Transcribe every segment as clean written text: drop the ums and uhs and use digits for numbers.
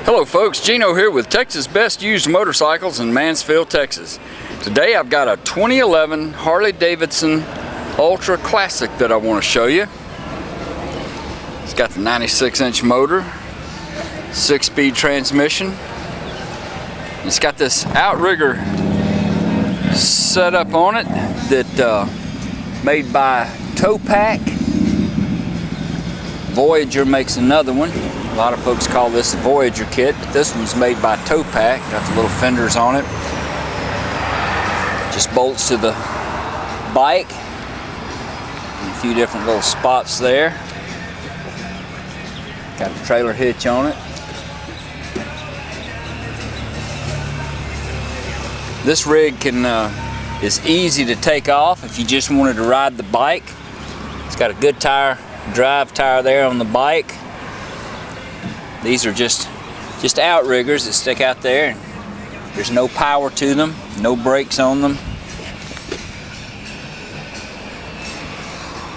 Hello folks, Gino here with Texas Best Used Motorcycles in Mansfield, Texas. Today I've got a 2011 Harley Davidson Ultra Classic that I want to show you. It's got the 96-inch motor, 6-speed transmission. It's got this outrigger set up on it that made by Towpack. Voyager makes another one. A lot of folks call this the Voyager kit, but this one's made by Towpack. Got the little fenders on it. Just bolts to the bike. And a few different little spots there. Got the trailer hitch on it. This rig is easy to take off if you just wanted to ride the bike. It's got a good drive tire there on the bike. These are just outriggers that stick out there, and there's no power to them, no brakes on them.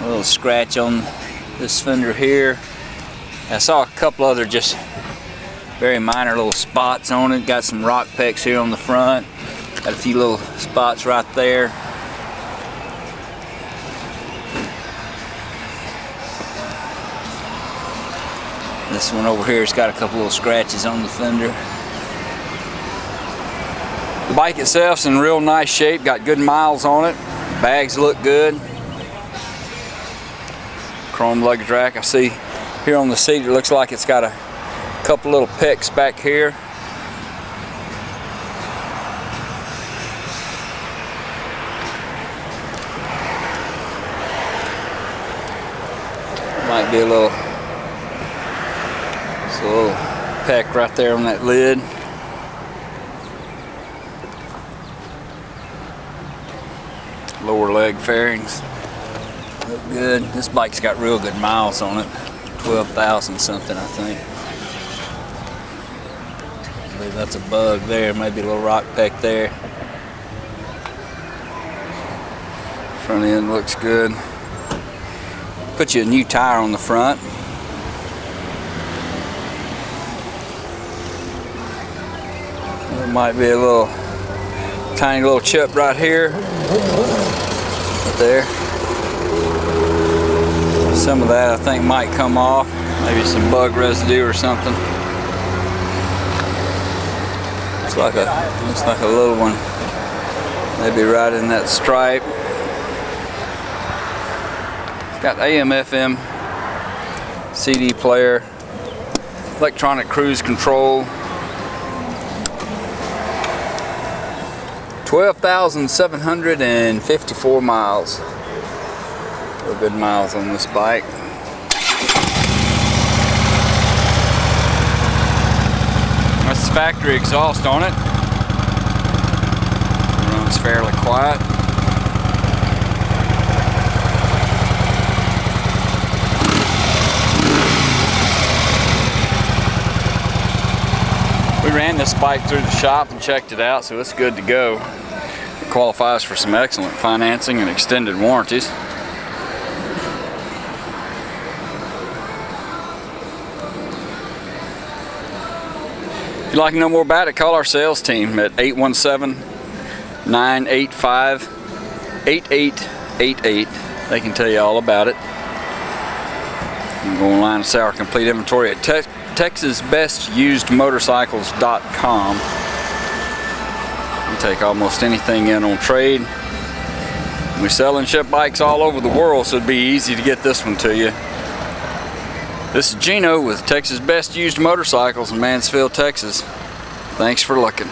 A little scratch on this fender here. I saw a couple other just very minor little spots on it. Got some rock pecks here on the front. Got a few little spots right there. This one over here has got a couple little scratches on the fender. The bike itself's in real nice shape, got good miles on it. Bags look good. Chrome luggage rack. I see here on the seat it looks like it's got a couple little pecks back here. Might be a little peck right there on that lid. Lower leg fairings look good. This bike's got real good miles on it. 12,000 something, I think. I believe that's a bug there. Maybe a little rock peck there. Front end looks good. Put you a new tire on the front. There might be a little tiny little chip right here. Right there. Some of that I think might come off. Maybe some bug residue or something. Looks like a little one. Maybe right in that stripe. Got AM/FM CD player, electronic cruise control. 12,754 miles. Real good miles on this bike. That's the factory exhaust on it. It runs fairly quiet. We ran this bike through the shop and checked it out, so it's good to go. It qualifies for some excellent financing and extended warranties. If you'd like to know more about it, call our sales team at 817-985-8888. They can tell you all about it. You can go online and see our complete inventory at TexasBestUsedMotorcycles.com. We take almost anything in on trade. We sell and ship bikes all over the world, so it'd be easy to get this one to you. This is Gino with Texas Best Used Motorcycles in Mansfield, Texas. Thanks for looking.